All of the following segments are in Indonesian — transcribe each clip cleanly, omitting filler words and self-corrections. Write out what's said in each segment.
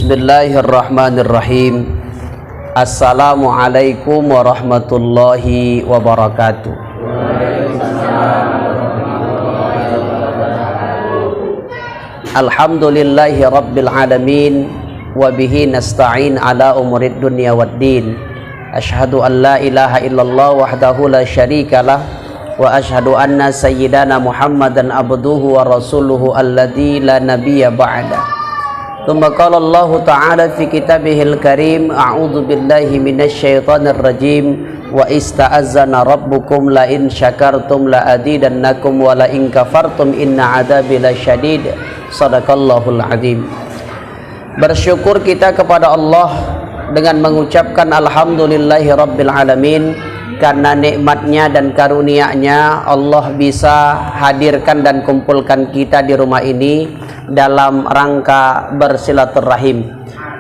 Bismillahirrahmanirrahim. Assalamualaikum warahmatullahi wabarakatuh. Alhamdulillahi rabbil alamin, wa bihi nasta'in ala umurid dunya waddin. Asyhadu an la ilaha illallah wahdahu la syarikalah, wa asyhadu anna sayyidana Muhammadan abduhu wa rasuluhu alladzi la nabiyya ba'da. Tsumma qala Allah ta'ala fi kitabihil karim, a'udzu billahi minasy syaithanir rajim, wa ista'azzana rabbukum la in syakartum la azidannakum wa la in kafartum inna 'adzabi lasyadid. Shadaqallahul azim. Bersyukur kita kepada Allah dengan mengucapkan alhamdulillahi rabbil alamin, karena nikmatnya dan karunia-Nya Allah bisa hadirkan dan kumpulkan kita di rumah ini dalam rangka bersilaturahim.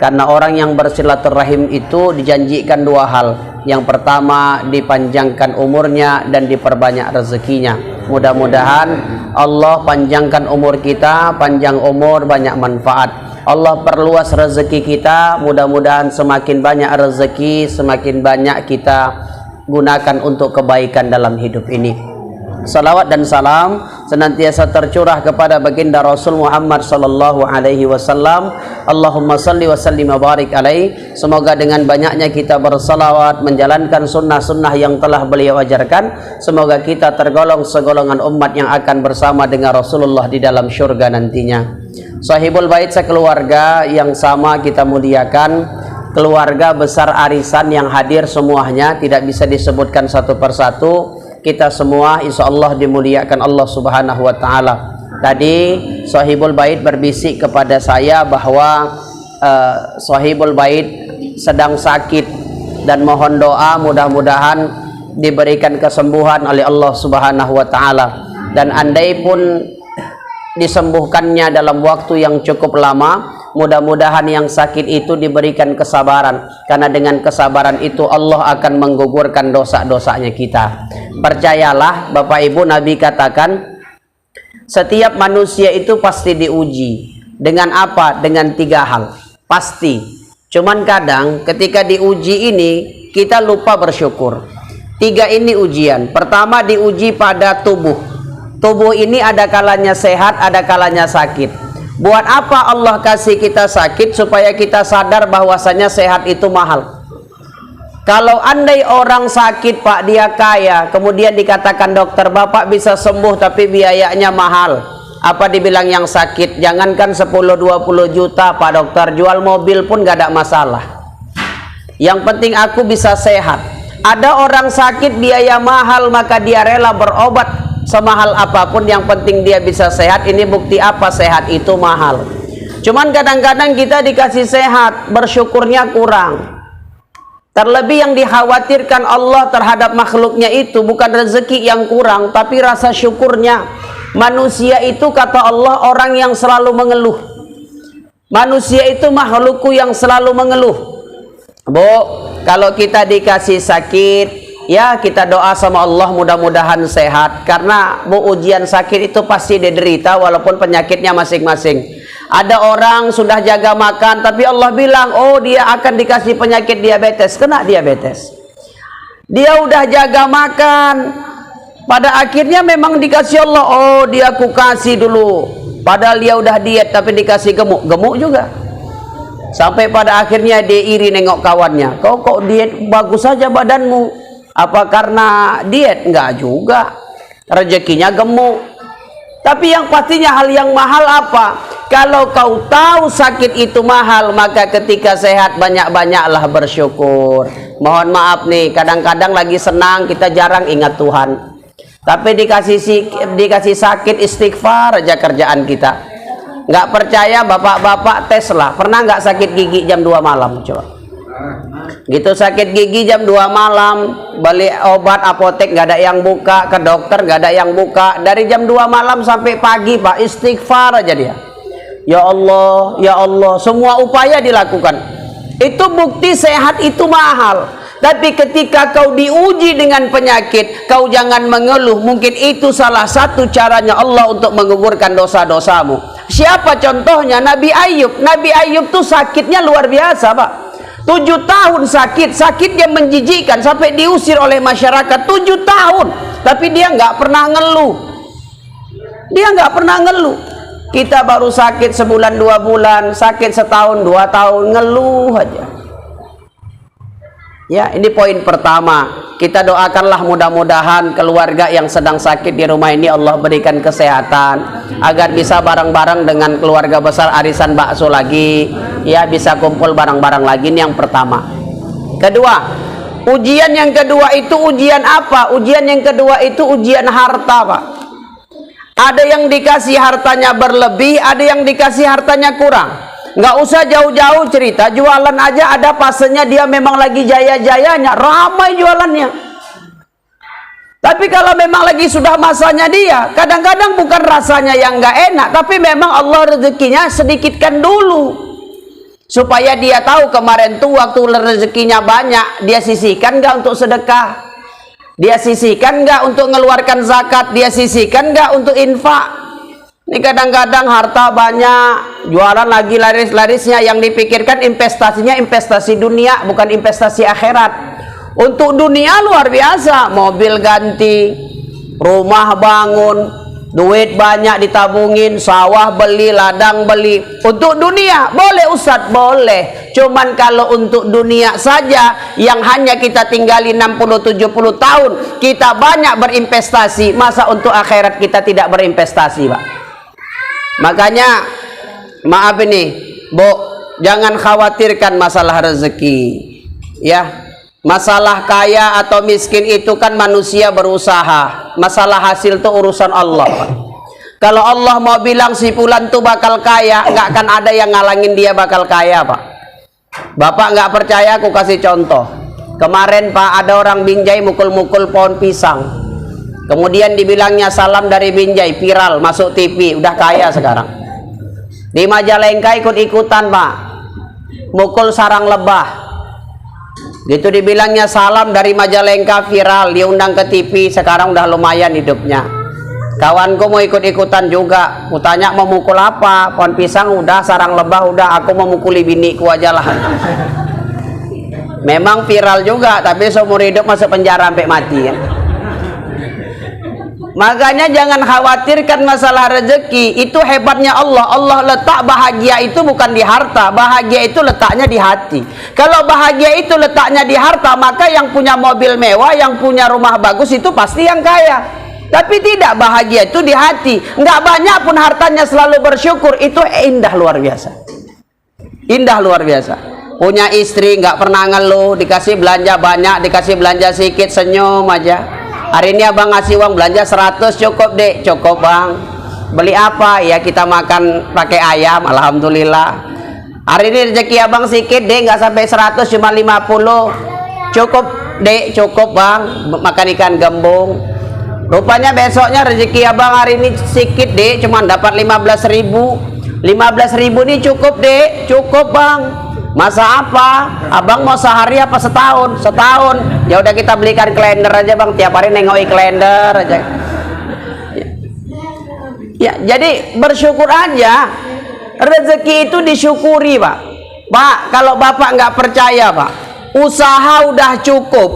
Karena orang yang bersilaturahim itu dijanjikan dua hal. Yang pertama, dipanjangkan umurnya dan diperbanyak rezekinya. Mudah-mudahan Allah panjangkan umur kita, panjang umur, banyak manfaat. Allah perluas rezeki kita, mudah-mudahan semakin banyak rezeki, semakin banyak kita gunakan untuk kebaikan dalam hidup ini. Salawat dan salam senantiasa tercurah kepada baginda Rasul Muhammad sallallahu alaihi wasallam. Allahumma salli wa sallim wa barik alaihi. Semoga dengan banyaknya kita bersalawat, menjalankan sunnah-sunnah yang telah beliau ajarkan, semoga kita tergolong segolongan umat yang akan bersama dengan Rasulullah di dalam syurga nantinya. Sahibul bait sekeluarga yang sama kita muliakan, keluarga besar arisan yang hadir semuanya, tidak bisa disebutkan satu persatu. Kita semua insya Allah dimuliakan Allah subhanahu wa ta'ala. Tadi sahibul bait berbisik kepada saya bahwa sahibul bait sedang sakit dan mohon doa mudah-mudahan diberikan kesembuhan oleh Allah subhanahu wa ta'ala. Dan andai pun disembuhkannya dalam waktu yang cukup lama, mudah-mudahan yang sakit itu diberikan kesabaran, karena dengan kesabaran itu Allah akan menggugurkan dosa-dosanya kita. Percayalah Bapak Ibu, Nabi katakan setiap manusia itu pasti diuji. Dengan apa? Dengan tiga hal pasti. Cuman kadang ketika diuji ini kita lupa bersyukur. Tiga ini ujian. Pertama, diuji pada tubuh. Tubuh ini ada kalanya sehat, ada kalanya sakit. Buat apa Allah kasih kita sakit? Supaya kita sadar bahwasanya sehat itu mahal. Kalau andai orang sakit Pak, dia kaya, kemudian dikatakan dokter, Bapak bisa sembuh tapi biayanya mahal. Apa dibilang yang sakit? Jangankan 10-20 juta Pak dokter, jual mobil pun gak ada masalah. Yang penting aku bisa sehat. Ada orang sakit biaya mahal, maka dia rela berobat semahal apapun, yang penting dia bisa sehat. Ini bukti apa? Sehat itu mahal. Cuman kadang-kadang kita dikasih sehat, bersyukurnya kurang. Terlebih yang dikhawatirkan Allah terhadap makhluknya itu bukan rezeki yang kurang, tapi rasa syukurnya. Manusia itu kata Allah orang yang selalu mengeluh. Manusia itu makhlukku yang selalu mengeluh. Bu, kalau kita dikasih sakit, ya kita doa sama Allah mudah-mudahan sehat. Karena bu, ujian sakit itu pasti diderita walaupun penyakitnya masing-masing. Ada orang sudah jaga makan tapi Allah bilang, oh dia akan dikasih penyakit diabetes, kena diabetes. Dia udah jaga makan, pada akhirnya memang dikasih Allah, oh dia aku kasih dulu. Padahal dia udah diet tapi dikasih gemuk, gemuk juga. Sampai pada akhirnya dia iri nengok kawannya, kau kok diet bagus saja badanmu, apa karena diet? Enggak juga, rezekinya gemuk. Tapi yang pastinya hal yang mahal apa? Kalau kau tahu sakit itu mahal, maka ketika sehat banyak-banyaklah bersyukur. Mohon maaf nih, kadang-kadang lagi senang kita jarang ingat Tuhan. Tapi dikasih sakit istighfar aja kerjaan kita. Nggak percaya bapak-bapak tes lah. Pernah nggak sakit gigi jam 2 malam? Coba. Gitu sakit gigi jam 2 malam, beli obat apotek nggak ada yang buka, ke dokter nggak ada yang buka. Dari jam 2 malam sampai pagi Pak, istighfar aja dia. Ya Allah, semua upaya dilakukan. Itu bukti sehat itu mahal. Tapi ketika kau diuji dengan penyakit, kau jangan mengeluh. Mungkin itu salah satu caranya Allah untuk menggugurkan dosa-dosamu. Siapa contohnya? Nabi Ayub. Nabi Ayub tuh sakitnya luar biasa, Pak. 7 tahun sakitnya menjijikkan sampai diusir oleh masyarakat 7 tahun. Tapi dia nggak pernah ngeluh. Dia nggak pernah ngeluh. Kita baru sakit sebulan 2 bulan, sakit setahun 2 tahun, ngeluh aja. Ya, ini poin pertama. Kita doakanlah mudah-mudahan keluarga yang sedang sakit di rumah ini Allah berikan kesehatan agar bisa bareng-bareng dengan keluarga besar arisan bakso lagi, ya, bisa kumpul bareng-bareng lagi. Ini yang pertama. Kedua, ujian yang kedua itu ujian apa? Ujian yang kedua itu ujian harta, Pak. Ada yang dikasih hartanya berlebih, ada yang dikasih hartanya kurang. Nggak usah jauh-jauh cerita, jualan aja ada fasenya dia memang lagi jaya-jayanya, ramai jualannya. Tapi kalau memang lagi sudah masanya dia, kadang-kadang bukan rasanya yang nggak enak, tapi memang Allah rezekinya sedikitkan dulu. Supaya dia tahu kemarin tuh waktu rezekinya banyak, dia sisihkan nggak untuk sedekah? Dia sisihkan nggak untuk mengeluarkan zakat? Dia sisihkan nggak untuk infak? Ini kadang-kadang harta banyak, jualan lagi laris-larisnya, yang dipikirkan investasinya investasi dunia, bukan investasi akhirat. Untuk dunia luar biasa, mobil ganti, rumah bangun, duit banyak ditabungin, sawah beli, ladang beli. Untuk dunia boleh Ustadz, boleh. Cuman kalau untuk dunia saja yang hanya kita tinggali 60-70 tahun, kita banyak berinvestasi, masa untuk akhirat kita tidak berinvestasi, Pak? Makanya maaf ini, Bu, jangan khawatirkan masalah rezeki, ya. Masalah kaya atau miskin itu kan manusia berusaha, masalah hasil itu urusan Allah. Kalau Allah mau bilang si fulan tuh bakal kaya, nggak akan ada yang ngalangin dia bakal kaya, Pak. Bapak nggak percaya, aku kasih contoh. Kemarin, Pak, ada orang Binjai mukul-mukul pohon pisang. Kemudian dibilangnya salam dari Binjai, viral, masuk TV, udah kaya sekarang. Di Majalengka ikut-ikutan, Pak, mukul sarang lebah. Gitu dibilangnya salam dari Majalengka, viral, diundang ke TV, sekarang udah lumayan hidupnya. Kawanku mau ikut-ikutan juga, kutanya mau mukul apa? Pohon pisang udah, sarang lebah udah, aku mau mukuli biniku aja lah. Memang viral juga, tapi seumur hidup masuk penjara sampai mati, ya. Makanya jangan khawatirkan masalah rezeki, itu hebatnya Allah. Allah letak bahagia itu bukan di harta, bahagia itu letaknya di hati. Kalau bahagia itu letaknya di harta, maka yang punya mobil mewah, yang punya rumah bagus itu pasti yang kaya. Tapi tidak, bahagia itu di hati. Nggak banyak pun hartanya selalu bersyukur, itu indah luar biasa. Indah luar biasa. Punya istri nggak pernah ngeluh, dikasih belanja banyak, dikasih belanja sedikit, senyum aja. Hari ini abang ngasih uang belanja 100, cukup dek, cukup bang. Beli apa? Ya kita makan pakai ayam, alhamdulillah. Hari ini rezeki abang sedikit dek, nggak sampai 100, cuma 50. Cukup dek, cukup bang, makan ikan gembung. Rupanya besoknya rezeki abang hari ini sedikit dek, cuma dapat 15.000. 15.000 ini cukup dek, cukup bang. Masa apa? Abang mau sehari apa setahun? Setahun. Ya udah kita belikan kalender aja bang, tiap hari nengoki kalender aja. Ya, jadi bersyukur aja. Rezeki itu disyukuri, Pak. Pak, kalau Bapak nggak percaya, Pak, usaha udah cukup,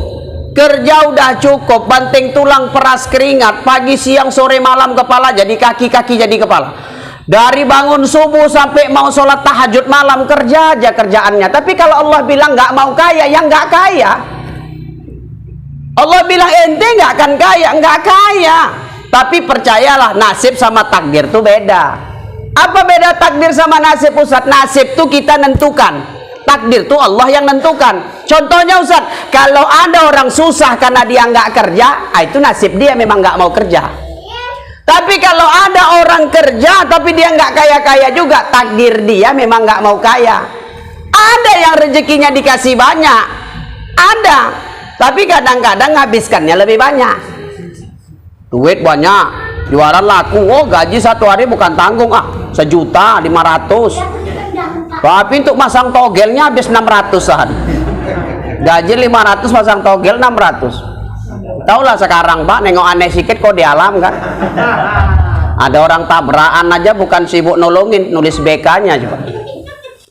kerja udah cukup, banting tulang, peras keringat, pagi siang sore malam kepala jadi kaki, kaki jadi kepala. Dari bangun subuh sampai mau sholat tahajud malam, kerja aja kerjaannya. Tapi kalau Allah bilang nggak mau kaya, ya nggak kaya. Allah bilang ente nggak akan kaya, nggak kaya. Tapi percayalah, nasib sama takdir tuh beda. Apa beda takdir sama nasib, Ustaz? Nasib tuh kita nentukan, takdir tuh Allah yang nentukan. Contohnya, Ustaz, kalau ada orang susah karena dia nggak kerja, itu nasib dia memang nggak mau kerja. Tapi kalau ada orang kerja tapi dia nggak kaya-kaya juga, takdir dia memang nggak mau kaya. Ada yang rezekinya dikasih banyak, ada, tapi kadang-kadang habiskannya lebih banyak. Duit banyak, jualan laku, oh gaji satu hari bukan tanggung, 1.500.000. Tapi untuk masang togelnya habis 600-an. Gaji 500, masang togel 600. Taulah sekarang, Pak, nengok aneh sikit kok di alam kan. Ada orang tabrakan aja bukan sibuk nolongin, nulis BK-nya coba.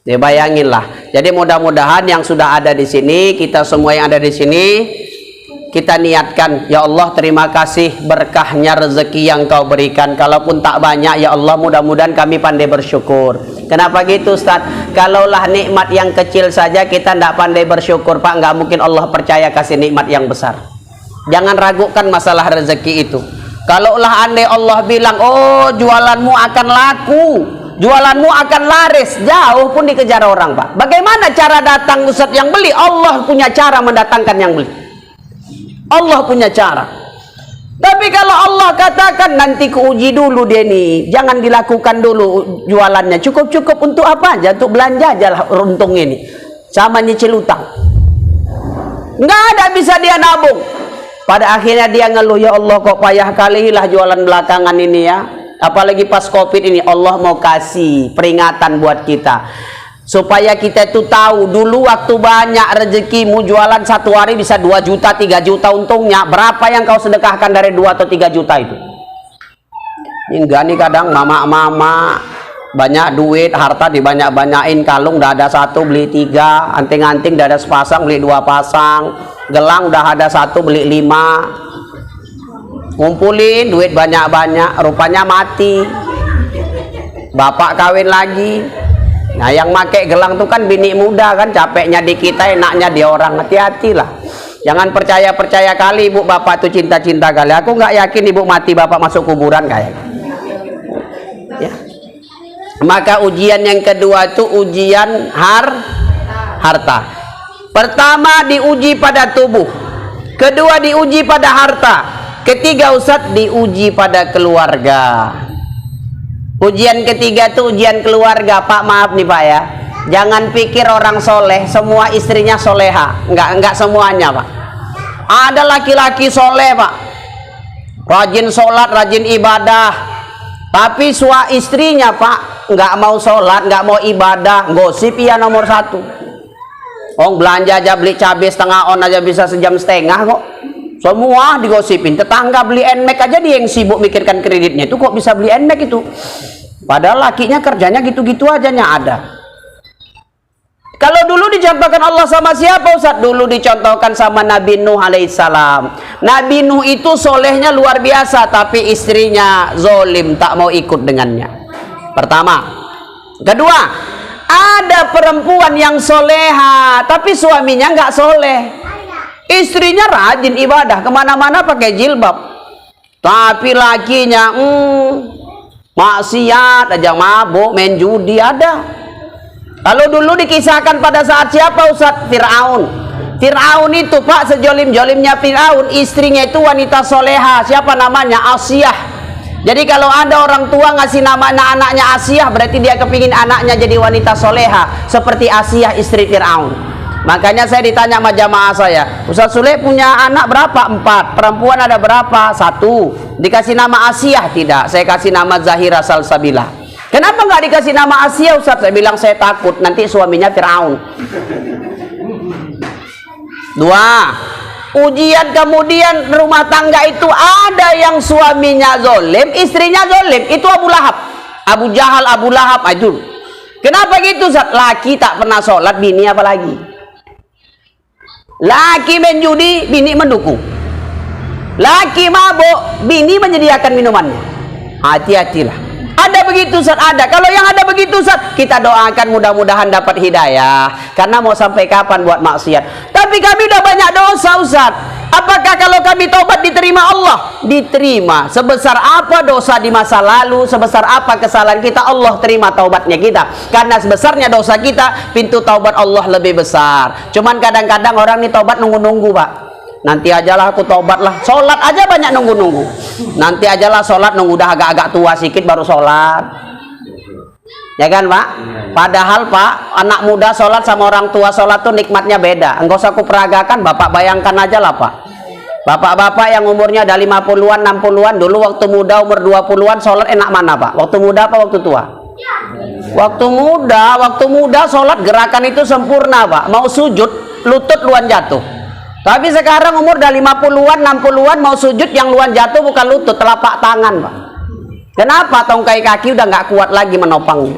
Ya bayangin lah. Jadi mudah-mudahan yang sudah ada di sini, kita semua yang ada di sini, kita niatkan, ya Allah terima kasih berkahnya rezeki yang kau berikan. Kalaupun tak banyak, ya Allah mudah-mudahan kami pandai bersyukur. Kenapa gitu Ustaz? Kalaulah nikmat yang kecil saja kita tidak pandai bersyukur Pak, nggak mungkin Allah percaya kasih nikmat yang besar. Jangan ragukan masalah rezeki itu. Kalaulah andai Allah bilang, oh jualanmu akan laku, jualanmu akan laris, jauh pun dikejar orang Pak. Bagaimana cara datang Ustaz yang beli? Allah punya cara mendatangkan yang beli. Allah punya cara. Tapi kalau Allah katakan nanti kuuji dulu dia nih, jangan dilakukan dulu jualannya, cukup-cukup untuk apa aja, untuk belanja aja lah untung ini, sama nyicil utang. Nggak ada bisa dia nabung. Pada akhirnya dia ngeluh, ya Allah kok payah kali lah jualan belakangan ini ya. Apalagi pas COVID ini, Allah mau kasih peringatan buat kita. Supaya kita itu tahu dulu waktu banyak rezekimu jualan satu hari bisa 2 juta 3 juta untungnya, berapa yang kau sedekahkan dari 2 atau 3 juta itu? Enggak nih, kadang mama-mama banyak duit, harta dibanyak-banyain, kalung udah ada 1 beli 3, anting-anting udah ada sepasang beli 2 pasang, gelang udah ada 1 beli 5, ngumpulin duit banyak-banyak, rupanya mati, bapak kawin lagi. Nah yang make gelang tuh kan bini muda kan, capeknya di kita, enaknya di orang. Hati-hatilah, jangan percaya kali ibu bapak tuh cinta-cinta kali. Aku nggak yakin ibu mati bapak masuk kuburan kayak ya. Maka ujian yang kedua itu ujian harta. Pertama diuji pada tubuh, kedua diuji pada harta, ketiga Ustadz diuji pada keluarga. Ujian ketiga itu ujian keluarga Pak. Maaf nih Pak ya, jangan pikir orang soleh semua istrinya soleha. Enggak semuanya Pak. Ada laki-laki soleh Pak, rajin sholat, rajin ibadah, tapi istrinya Pak nggak mau sholat, nggak mau ibadah, gosip ya nomor 1. Belanja aja beli cabai setengah on aja bisa sejam setengah kok. Semua digosipin. Tetangga beli NMAX aja dia yang sibuk mikirkan kreditnya. Itu kok bisa beli NMAX itu? Padahal lakinya kerjanya gitu-gitu aja ada. Kalau dulu dicontohkan Allah sama siapa Ustaz? Dulu dicontohkan sama Nabi Nuh alaihissalam. Nabi Nuh itu solehnya luar biasa, tapi istrinya zolim, tak mau ikut dengannya. Pertama. Kedua, ada perempuan yang soleha, tapi suaminya nggak soleh. Istrinya rajin ibadah, kemana-mana pakai jilbab, tapi lakinya maksiat aja, mabuk, main judi ada. Kalau dulu dikisahkan pada saat siapa Ustaz? Fir'aun. Fir'aun itu Pak, sejolim-jolimnya Fir'aun, istrinya itu wanita soleha. Siapa namanya? Asiyah. Jadi kalau ada orang tua ngasih nama anaknya Asiyah, berarti dia kepingin anaknya jadi wanita soleha seperti Asiyah istri Fir'aun. Makanya saya ditanya sama jamaah saya, Ustaz Sule punya anak berapa? 4. Perempuan ada berapa? 1. Dikasih nama Asiyah? Tidak, saya kasih nama Zahira Salsabila. Kenapa nggak dikasih nama Asiyah Ustaz? Saya bilang saya takut nanti suaminya Fir'aun. 2. Ujian kemudian rumah tangga itu ada yang suaminya zolim, istrinya zolim. Itu Abu Lahab, Abu Jahal, Abu Lahab itu. Kenapa gitu Ustaz? Laki tak pernah sholat, bini apalagi. Laki main judi, bini mendukung. Laki mabuk, bini menyediakan minumannya. Hati-hatilah. Ada begitu Ustaz, ada. Kalau yang ada begitu Ustaz, kita doakan mudah-mudahan dapat hidayah. Karena mau sampai kapan buat maksiat. Tapi kami udah banyak dosa Ustaz. Apakah kalau kami taubat diterima Allah? Diterima. Sebesar apa dosa di masa lalu, sebesar apa kesalahan kita, Allah terima taubatnya kita. Karena sebesarnya dosa kita, pintu taubat Allah lebih besar. Cuman kadang-kadang orang nih taubat nunggu-nunggu Pak. Nanti ajalah aku taubat lah. Sholat aja banyak nunggu-nunggu. Nanti ajalah sholat, nunggu udah agak-agak tua sikit baru sholat. Ya kan Pak? Padahal Pak, anak muda sholat sama orang tua sholat tuh nikmatnya beda. Enggak usah aku peragakan, Bapak bayangkan aja lah Pak. Bapak-bapak yang umurnya udah 50-an, 60-an, dulu waktu muda umur 20-an sholat enak mana Pak? Waktu muda apa waktu tua? Waktu muda sholat gerakan itu sempurna Pak. Mau sujud, lutut luan jatuh. Tapi sekarang umur udah 50-an, 60-an mau sujud yang luan jatuh bukan lutut, telapak tangan Pak. Kenapa? Tongkai kaki udah nggak kuat lagi menopangnya.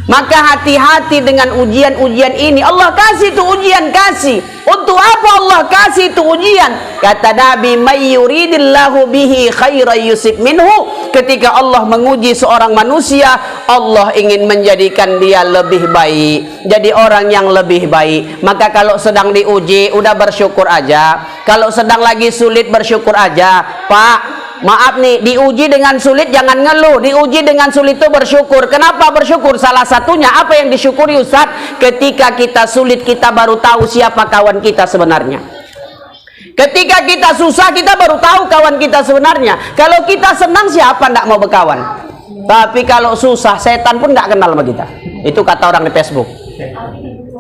Maka hati-hati dengan ujian-ujian ini. Allah kasih tuh ujian, kasih. Untuk apa Allah kasih tuh ujian? Kata Nabi, "May yuridillahu bihi khairan yusib minhu." Ketika Allah menguji seorang manusia, Allah ingin menjadikan dia lebih baik, jadi orang yang lebih baik. Maka kalau sedang diuji, udah bersyukur aja. Kalau sedang lagi sulit, bersyukur aja. Pak, maaf nih, diuji dengan sulit jangan ngeluh. Diuji dengan sulit itu bersyukur. Kenapa bersyukur? Salah satunya apa yang disyukuri Ustaz? Ketika kita sulit, kita baru tahu siapa kawan kita sebenarnya. Ketika kita susah, kita baru tahu kawan kita sebenarnya. Kalau kita senang, siapa nggak mau berkawan? Tapi kalau susah, setan pun nggak kenal sama kita. Itu kata orang di Facebook.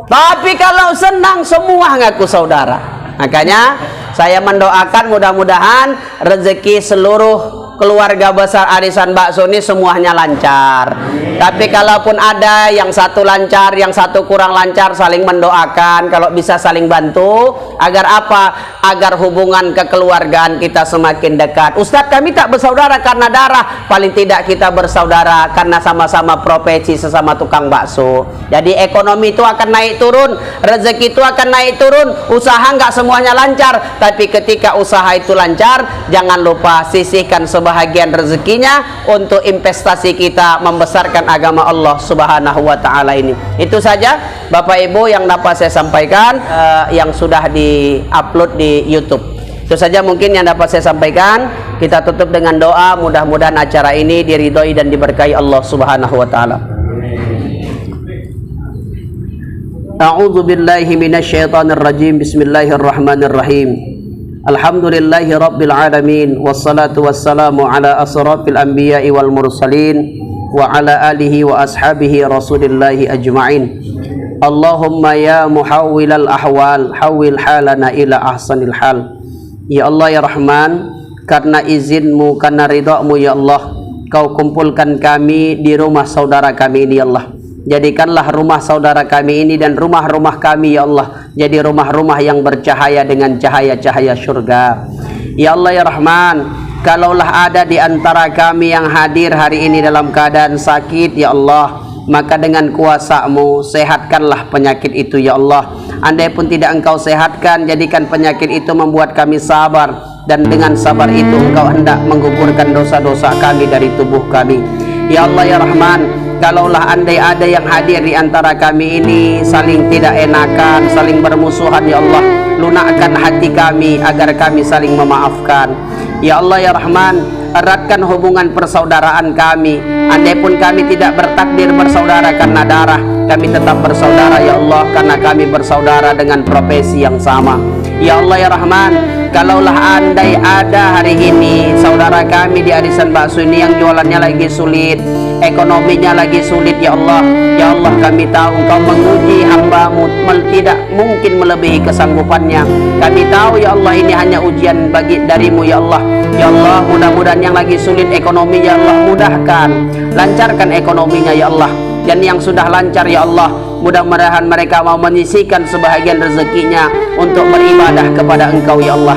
Tapi kalau senang, semua ngaku saudara. Makanya saya mendoakan mudah-mudahan rezeki seluruh keluarga besar arisan bakso ini semuanya lancar. Tapi kalaupun ada yang satu lancar, yang satu kurang lancar, saling mendoakan. Kalau bisa saling bantu. Agar apa? Agar hubungan kekeluargaan kita semakin dekat. Ustadz, kami tak bersaudara karena darah. Paling tidak kita bersaudara karena sama-sama profesi sesama tukang bakso. Jadi ekonomi itu akan naik turun, rezeki itu akan naik turun. Usaha nggak semuanya lancar, tapi ketika usaha itu lancar, jangan lupa sisihkan sebahagian rezekinya untuk investasi kita membesarkan agama Allah Subhanahu wa taala ini. Itu saja Bapak Ibu yang dapat saya sampaikan, yang sudah di-upload di YouTube. Itu saja mungkin yang dapat saya sampaikan. Kita tutup dengan doa, mudah-mudahan acara ini diridhoi dan diberkahi Allah Subhanahu wa taala. A'udzu billahi minasyaitonir rajim. Bismillahirrahmanirrahim. Alhamdulillahi rabbil alamin, wassalatu wassalamu ala asrafil anbiya'i wal mursalin wa ala alihi wa ashabihi rasulillahi ajma'in. Allahumma ya muhawwilal ahwal, hawwil halana ila ahsanil hal. Ya Allah ya Rahman, karena izinmu, karena ridhamu ya Allah, Kau kumpulkan kami di rumah saudara kami ini ya Allah. Jadikanlah rumah saudara kami ini dan rumah-rumah kami ya Allah jadi rumah-rumah yang bercahaya dengan cahaya-cahaya surga. Ya Allah ya Rahman, kalaulah ada di antara kami yang hadir hari ini dalam keadaan sakit ya Allah, maka dengan kuasa-Mu sehatkanlah penyakit itu ya Allah. Andai pun tidak Engkau sehatkan, jadikan penyakit itu membuat kami sabar, dan dengan sabar itu Engkau hendak menggugurkan dosa-dosa kami dari tubuh kami. Ya Allah ya Rahman, kalaulah andai ada yang hadir di antara kami ini saling tidak enakan, saling bermusuhan ya Allah, lunakkan hati kami agar kami saling memaafkan. Ya Allah ya Rahman, eratkan hubungan persaudaraan kami. Andai pun kami tidak bertakdir bersaudara karena darah, kami tetap bersaudara ya Allah, karena kami bersaudara dengan profesi yang sama. Ya Allah ya Rahman, kalaulah andai ada hari ini saudara kami di arisan bakso ini yang jualannya lagi sulit, ekonominya lagi sulit ya Allah. Ya Allah, kami tahu Engkau menguji hamba-Mu tidak mungkin melebihi kesanggupannya. Kami tahu ya Allah, ini hanya ujian bagi darimu ya Allah. Ya Allah, mudah-mudahan yang lagi sulit ekonomi ya Allah, mudahkan, lancarkan ekonominya ya Allah. Dan yang sudah lancar ya Allah, mudah-mudahan mereka mau menyisihkan sebahagian rezekinya untuk beribadah kepada Engkau ya Allah.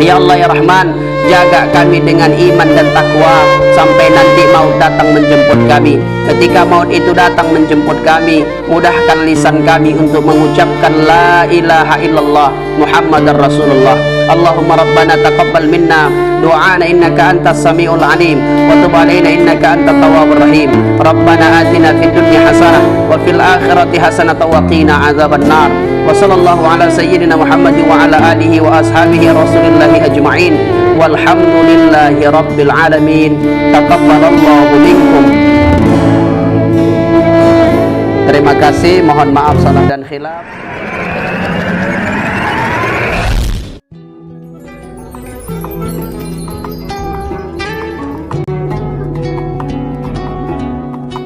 Ya Allah ya Rahman, jaga kami dengan iman dan takwa sampai nanti maut datang menjemput kami. Ketika maut itu datang menjemput kami, mudahkan lisan kami untuk mengucapkan la ilaha illallah Muhammadar Rasulullah. Allahumma rabbana taqabbal minna du'ana innaka antas samiul alim wa tub alaina innaka antat tawwabur rahim. Rabbana atina fid dunya hasanah wa fil akhirati hasanah wa qina adzabannar. Wa sallallahu ala sayyidina Muhammad wa ala alihi wa ashabihi rasulillahi ajma'in. Walhamdulillahi rabbil alamin. Taqabbalallahu minkum. Terima kasih, mohon maaf salah dan khilaf.